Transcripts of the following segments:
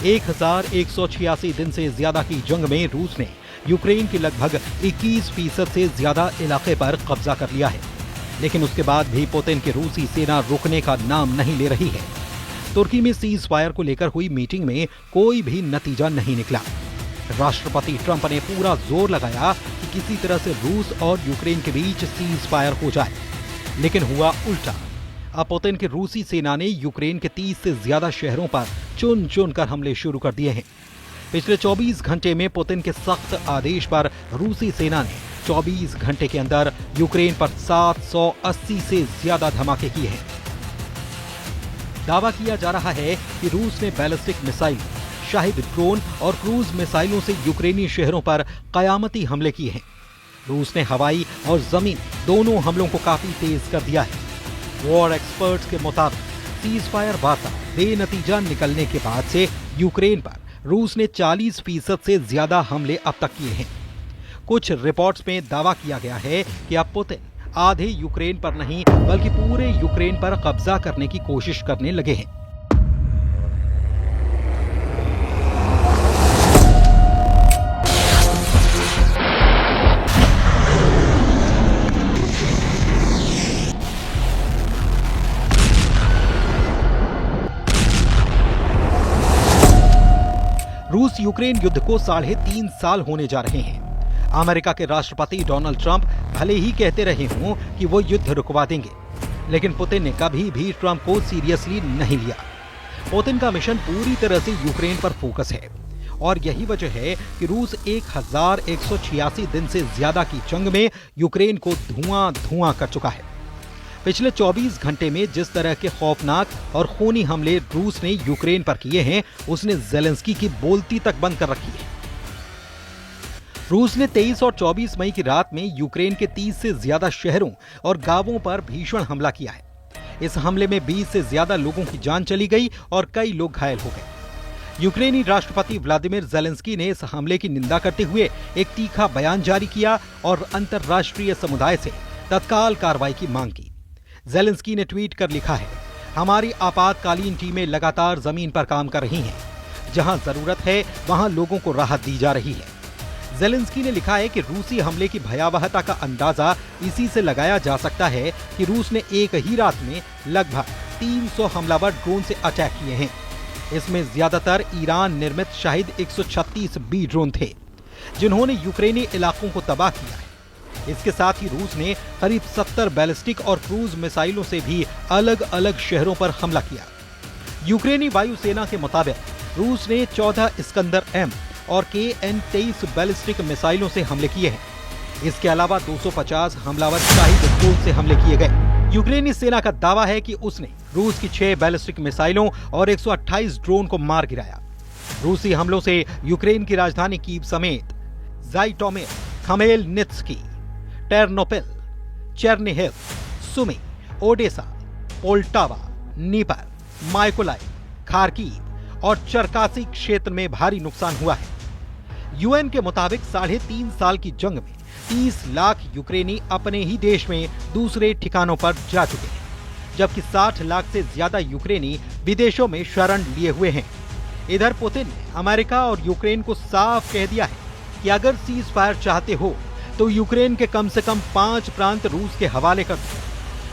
1186 दिन से ज्यादा की जंग में रूस ने यूक्रेन के लगभग 21% से ज्यादा इलाके पर कब्जा कर लिया है, लेकिन उसके बाद भी पुतिन की रूसी सेना रुकने का नाम नहीं ले रही है। तुर्की में सीज फायर को लेकर हुई मीटिंग में कोई भी नतीजा नहीं निकला। राष्ट्रपति ट्रंप ने पूरा जोर लगाया कि किसी तरह से रूस और यूक्रेन के बीच सीज फायर हो जाए, लेकिन हुआ उल्टा। अब पुतिन की रूसी सेना ने यूक्रेन के 30 से ज्यादा शहरों पर चुन चुन कर हमले शुरू कर दिए हैं। पिछले 24 घंटे में पुतिन के सख्त आदेश पर रूसी सेना ने 24 घंटे के अंदर यूक्रेन पर 780 से ज्यादा धमाके किए हैं। दावा किया जा रहा है कि रूस ने बैलिस्टिक मिसाइल, शाहिद ड्रोन और क्रूज मिसाइलों से यूक्रेनी शहरों पर कयामती हमले किए हैं। रूस ने हवाई और जमीन दोनों हमलों को काफी तेज कर दिया है। वॉर एक्सपर्ट्स के मुताबिक सीज फायर वार्ता बेनतीजा निकलने के बाद से यूक्रेन पर रूस ने 40% से ज्यादा हमले अब तक किए हैं। कुछ रिपोर्ट्स में दावा किया गया है कि अब पुतिन आधे यूक्रेन पर नहीं बल्कि पूरे यूक्रेन पर कब्जा करने की कोशिश करने लगे हैं। रूस यूक्रेन युद्ध को 3.5 साल होने जा रहे हैं। अमेरिका के राष्ट्रपति डोनाल्ड ट्रंप भले ही कहते रहे हों कि वो युद्ध रुकवा देंगे, लेकिन पुतिन ने कभी भी ट्रंप को सीरियसली नहीं लिया। पुतिन का मिशन पूरी तरह से यूक्रेन पर फोकस है और यही वजह है कि रूस 1186 दिन से ज्यादा की जंग में यूक्रेन को धुआं कर चुका है। पिछले 24 घंटे में जिस तरह के खौफनाक और खूनी हमले रूस ने यूक्रेन पर किए हैं, उसने ज़ेलेंस्की की बोलती तक बंद कर रखी है। रूस ने 23 और 24 मई की रात में यूक्रेन के 30 से ज्यादा शहरों और गांवों पर भीषण हमला किया है। इस हमले में 20 से ज्यादा लोगों की जान चली गई और कई लोग घायल हो गए। यूक्रेनी राष्ट्रपति व्लादिमीर ज़ेलेंस्की ने इस हमले की निंदा करते हुए एक तीखा बयान जारी किया और अंतर्राष्ट्रीय समुदाय से तत्काल कार्रवाई की मांग की। ज़ेलेंस्की ने ट्वीट कर लिखा है, हमारी आपातकालीन टीमें लगातार जमीन पर काम कर रही हैं। जहां जरूरत है वहां लोगों को राहत दी जा रही है। ज़ेलेंस्की ने लिखा है कि रूसी हमले की भयावहता का अंदाजा इसी से लगाया जा सकता है कि रूस ने एक ही रात में लगभग 300 हमलावर ड्रोन से अटैक किए हैं। इसमें ज्यादातर ईरान निर्मित शाहिद 136 बी ड्रोन थे, जिन्होंने यूक्रेनी इलाकों को तबाह किया है। इसके साथ ही रूस ने करीब 70 बैलिस्टिक और क्रूज मिसाइलों से भी अलग अलग शहरों पर हमला किया। यूक्रेनी वायुसेना के मुताबिक रूस ने 14 इस्कंदर एम और KN-23 बैलिस्टिक मिसाइलों से हमले किए हैं। इसके अलावा 250 हमलावर शाहिद ड्रोन से हमले किए गए। यूक्रेनी सेना का दावा है कि उसने रूस की 6 बैलिस्टिक मिसाइलों और 128 ड्रोन को मार गिराया। रूसी हमलों से यूक्रेन की राजधानी कीव समेत Zhytomyr, Khmelnytskyi, Ternopil, Chernihiv, Sumy, Odesa, Poltava, Dnieper, Mykolaiv, Kharkiv और चरकासी क्षेत्र में भारी नुकसान हुआ है। यूएन के मुताबिक 3.5 साल की जंग में 30 लाख यूक्रेनी अपने ही देश में दूसरे ठिकानों पर जा चुके हैं, जबकि 60 लाख से ज्यादा यूक्रेनी विदेशों में शरण लिए हुए हैं। इधर पुतिन ने अमेरिका और यूक्रेन को साफ कह दिया है कि अगर सीज फायर चाहते हो तो यूक्रेन के कम से कम 5 प्रांत रूस के हवाले कर दो।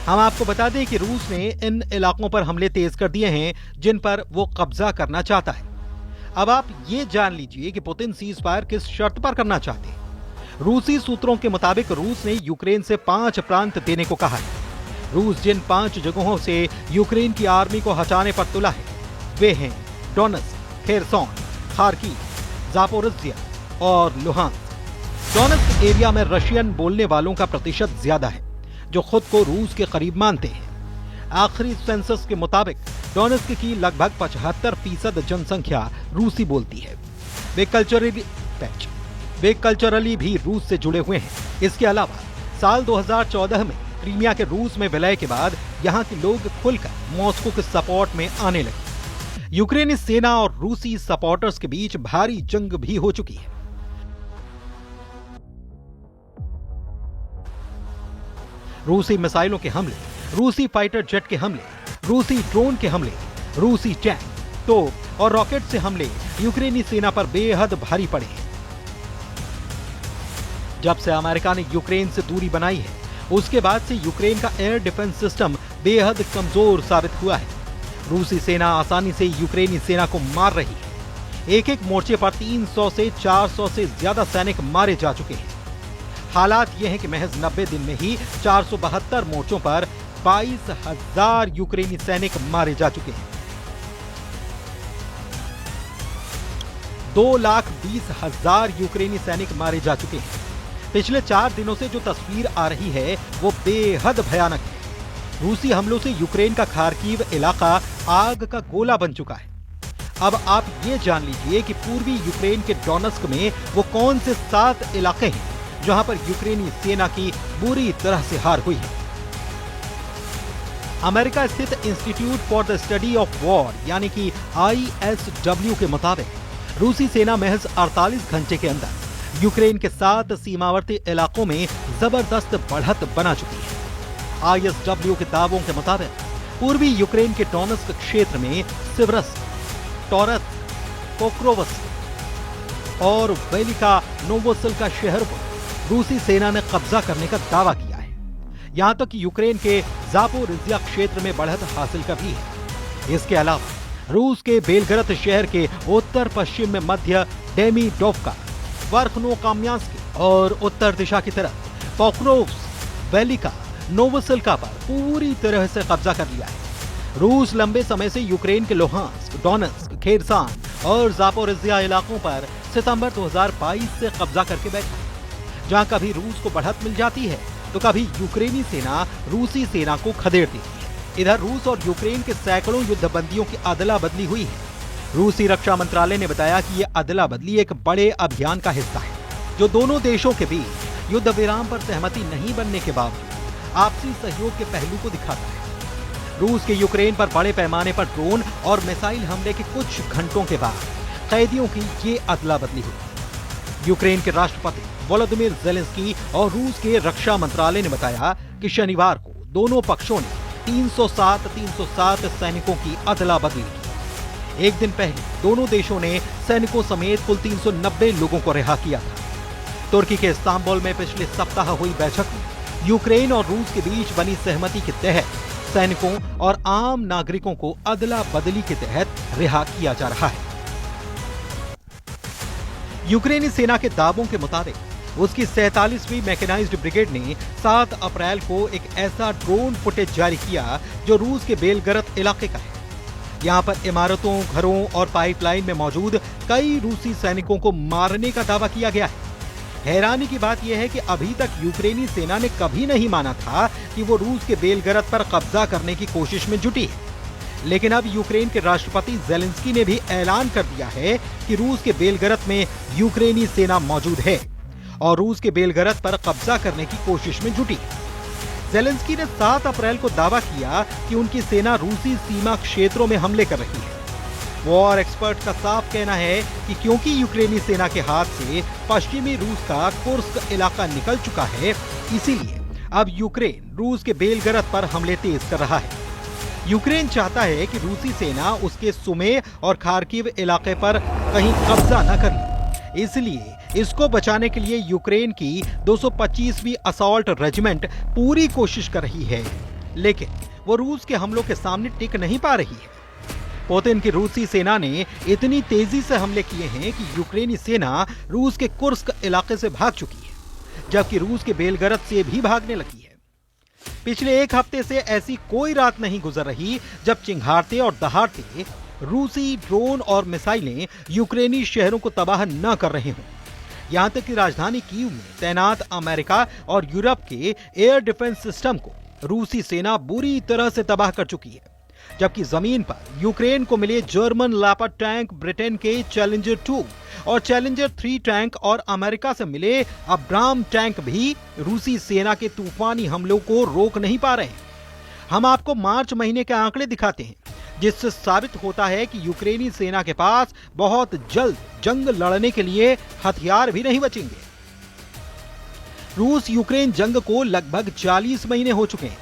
हम आपको बता दें कि रूस ने इन इलाकों पर हमले तेज कर दिए हैं जिन पर वो कब्जा करना चाहता है। अब आप ये जान लीजिए कि पुतिन सीज फायर किस शर्त पर करना चाहते हैं। रूसी सूत्रों के मुताबिक रूस ने यूक्रेन से 5 प्रांत देने को कहा है। रूस जिन 5 जगहों से यूक्रेन की आर्मी को हटाने पर तुला है वे हैं डोनेत्स्क, खेरसोन, खार्किव, ज़ापोरिज्जिया और लुहांस्क। डोनेत्स्क एरिया में रशियन बोलने वालों का प्रतिशत ज्यादा है, जो खुद को रूस के करीब मानते हैं। आखिरी सेंसस के मुताबिक डोनेत्स्क की लगभग 75% जनसंख्या रूसी बोलती है। वे कल्चरली भी रूस से जुड़े हुए हैं। इसके अलावा साल 2014 में क्रीमिया के रूस में विलय के बाद यहाँ के लोग खुलकर मॉस्को के सपोर्ट में आने लगे। यूक्रेनी सेना और रूसी सपोर्टर्स के बीच भारी जंग भी हो चुकी है। रूसी मिसाइलों के हमले, रूसी फाइटर जेट के हमले, रूसी ड्रोन के हमले, रूसी टैंक, तोप और रॉकेट से हमले यूक्रेनी सेना पर बेहद भारी पड़े हैं। जब से अमेरिका ने यूक्रेन से दूरी बनाई है, उसके बाद से यूक्रेन का एयर डिफेंस सिस्टम बेहद कमजोर साबित हुआ है। रूसी सेना आसानी से यूक्रेनी सेना को मार रही है। एक एक मोर्चे पर 300 से 400 से ज्यादा सैनिक मारे जा चुके हैं। हालात यह है कि महज 90 दिन में ही 472 मोर्चों पर 22,000 यूक्रेनी सैनिक मारे जा चुके हैं। 2,20,000 यूक्रेनी सैनिक मारे जा चुके हैं। पिछले 4 दिनों से जो तस्वीर आ रही है वो बेहद भयानक है। रूसी हमलों से यूक्रेन का खार्किव इलाका आग का गोला बन चुका है। अब आप ये जान लीजिए कि पूर्वी यूक्रेन के डोनेत्स्क में वो कौन से 7 इलाके हैं जहां पर यूक्रेनी सेना की बुरी तरह से हार हुई है। अमेरिका स्थित institute for the study of war यानी कि ISW के मुताबिक रूसी सेना महज 48 घंटे के अंदर यूक्रेन के 7 सीमावर्ती इलाकों में जबरदस्त बढ़त बना चुकी है। ISW के दावों के मुताबिक पूर्वी यूक्रेन के डोनेत्स्क क्षेत्र में सिवरस्क, टॉरत्स्क, पोक्रोवस्क और वेलिका नोवोसिल्का शहर पर रूसी सेना ने कब्जा करने का दावा किया है। यहां तक कि यूक्रेन के जापोरिजिया क्षेत्र में बढ़त हासिल कर ली है। इसके अलावा रूस के बेलगरद शहर के उत्तर पश्चिम में मध्य डेमिडोवका, वर्खनोकाम्यास्की और उत्तर दिशा की तरफ पोक्रोव्स्क, वेलिका नोवोसिल्का पर पूरी तरह से कब्जा कर लिया है। रूस लंबे समय से यूक्रेन के लुहांस्क, डोनेत्स्क, खेरसान और जापोरिजिया इलाकों पर सितंबर 2022 से कब्जा करके बैठा है। जहां कभी रूस को बढ़त मिल जाती है तो कभी यूक्रेनी सेना रूसी सेना को खदेड़ देती है। इधर रूस और यूक्रेन के सैकड़ों युद्धबंदियों की अदला बदली हुई है। रूसी रक्षा मंत्रालय ने बताया कि यह अदला बदली एक बड़े अभियान का हिस्सा है जो दोनों देशों के बीच युद्ध विराम पर सहमति नहीं बनने के बावजूद आपसी सहयोग के पहलू को दिखाता है। रूस के यूक्रेन पर बड़े पैमाने पर ड्रोन और मिसाइल हमले के कुछ घंटों के बाद कैदियों की ये अदला बदली हुई। यूक्रेन के राष्ट्रपति वोलोदिमीर जेलेंस्की और रूस के रक्षा मंत्रालय ने बताया कि शनिवार को दोनों पक्षों ने 307 सैनिकों की अदला बदली की। एक दिन पहले दोनों देशों ने सैनिकों समेत कुल 390 लोगों को रिहा किया था। तुर्की के इस्तांबुल में पिछले सप्ताह हुई बैठक में यूक्रेन और रूस के बीच बनी सहमति के तहत सैनिकों और आम नागरिकों को अदला बदली के तहत रिहा किया जा रहा है। यूक्रेनी सेना के दावों के मुताबिक उसकी 47वीं मैकेनाइज्ड ब्रिगेड ने 7 अप्रैल को एक ऐसा ड्रोन फुटेज जारी किया जो रूस के बेलगरद इलाके का है। यहाँ पर इमारतों, घरों और पाइपलाइन में मौजूद कई रूसी सैनिकों को मारने का दावा किया गया है। हैरानी की बात यह है कि अभी तक यूक्रेनी सेना ने कभी नहीं माना था कि वो रूस के बेलगरद पर कब्जा करने की कोशिश में जुटी है। लेकिन अब यूक्रेन के राष्ट्रपति जेलेंस्की ने भी ऐलान कर दिया है कि रूस के बेलगरद में यूक्रेनी सेना मौजूद है और रूस के बेलगरद पर कब्जा करने की कोशिश में जुटी है। जेलेंस्की ने 7 अप्रैल को दावा किया कि उनकी सेना रूसी सीमा क्षेत्रों में हमले कर रही है। वॉर एक्सपर्ट का साफ कहना है कि क्योंकि यूक्रेनी सेना के हाथ से पश्चिमी रूस का कुर्स्क इलाका निकल चुका है, इसीलिए अब यूक्रेन रूस के बेलगरद पर हमले तेज कर रहा है। यूक्रेन चाहता है कि रूसी सेना उसके सुमे और खार्किव इलाके पर कहीं कब्जा न कर ले। इसलिए इसको बचाने के लिए यूक्रेन की 225वीं असॉल्ट रेजिमेंट पूरी कोशिश कर रही है, लेकिन वो रूस के हमलों के सामने टिक नहीं पा रही है। पुतिन की रूसी सेना ने इतनी तेजी से हमले किए हैं कि यूक्रेनी सेना रूस के कुर्स्क इलाके से भाग चुकी है, जबकि रूस के बेलगरद से भी भागने लगी है। पिछले एक हफ्ते से ऐसी कोई रात नहीं गुजर रही जब चिंघाड़ते और दहाड़ते रूसी ड्रोन और मिसाइलें यूक्रेनी शहरों को तबाह न कर रहे हों। यहां तक कि राजधानी कीव में तैनात अमेरिका और यूरोप के एयर डिफेंस सिस्टम को रूसी सेना बुरी तरह से तबाह कर चुकी है, जबकि जमीन पर यूक्रेन को मिले जर्मन लेपर्ड टैंक, ब्रिटेन के चैलेंजर 2 और चैलेंजर 3 टैंक और अमेरिका से मिले अब्राम टैंक भी रूसी सेना के तूफानी हमलों को रोक नहीं पा रहे हैं। हम आपको मार्च महीने के आंकड़े दिखाते हैं, जिससे साबित होता है कि यूक्रेनी सेना के पास बहुत जल्द जंग लड़ने के लिए हथियार भी नहीं बचेंगे। रूस यूक्रेन जंग को लगभग 40 महीने हो चुके हैं।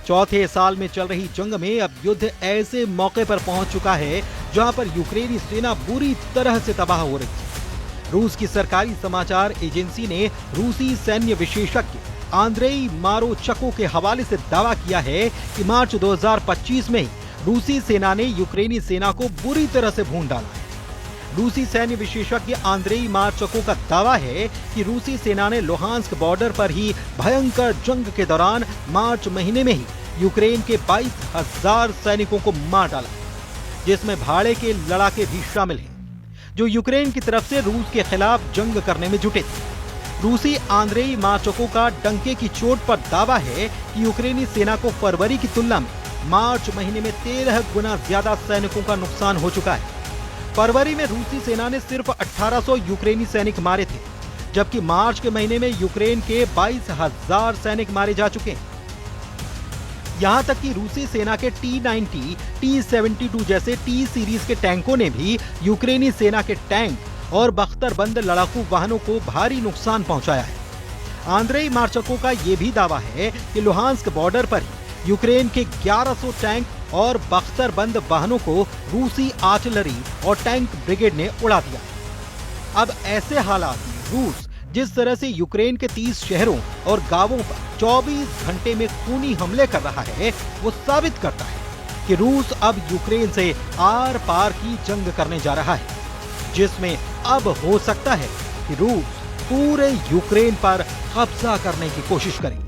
चौथे साल में चल रही जंग में अब युद्ध ऐसे मौके पर पहुंच चुका है जहां पर यूक्रेनी सेना बुरी तरह से तबाह हो रही है। रूस की सरकारी समाचार एजेंसी ने रूसी सैन्य विशेषज्ञ आंद्रेई मारोचको के हवाले से दावा किया है कि मार्च 2025 में ही रूसी सेना ने यूक्रेनी सेना को बुरी तरह से भून डाला है। रूसी सैन्य विशेषज्ञ आंद्रेई मारोचको का दावा है कि रूसी सेना ने लुहांस्क बॉर्डर पर ही भयंकर जंग के दौरान मार्च महीने में ही यूक्रेन के 22,000 सैनिकों को मार डाला, जिसमें भाड़े के लड़ाके भी शामिल हैं, जो यूक्रेन की तरफ से रूस के खिलाफ जंग करने में जुटे थे। रूसी आंद्रेई मारोचको का डंके की चोट पर दावा है कि यूक्रेनी सेना को फरवरी की तुलना में मार्च महीने में 13 गुना ज्यादा सैनिकों का नुकसान हो चुका है। फरवरी में रूसी सेना ने सिर्फ 1800 यूक्रेनी सैनिक मारे थे, जबकि मार्च के महीने में यूक्रेन के 22,000 सैनिक मारे जा चुके हैं। यहां तक कि रूसी सेना के T-90, T-72 जैसे T सीरीज के टैंकों ने भी यूक्रेनी सेना के टैंक और बख्तरबंद लड़ाकू वाहनों को भारी नुकसान पहुंचाया है। आंद्रेई मारोचको का यह भी दावा है कि लुहांस्क बॉर्डर पर ही यूक्रेन के 1100 टैंक और बख्तरबंद वाहनों को रूसी आर्टिलरी और टैंक ब्रिगेड ने उड़ा दिया। अब ऐसे हालात में रूस जिस तरह से यूक्रेन के 30 शहरों और गांवों पर 24 घंटे में खूनी हमले कर रहा है, वो साबित करता है कि रूस अब यूक्रेन से आर पार की जंग करने जा रहा है, जिसमें अब हो सकता है कि रूस पूरे यूक्रेन पर कब्जा करने की कोशिश करे।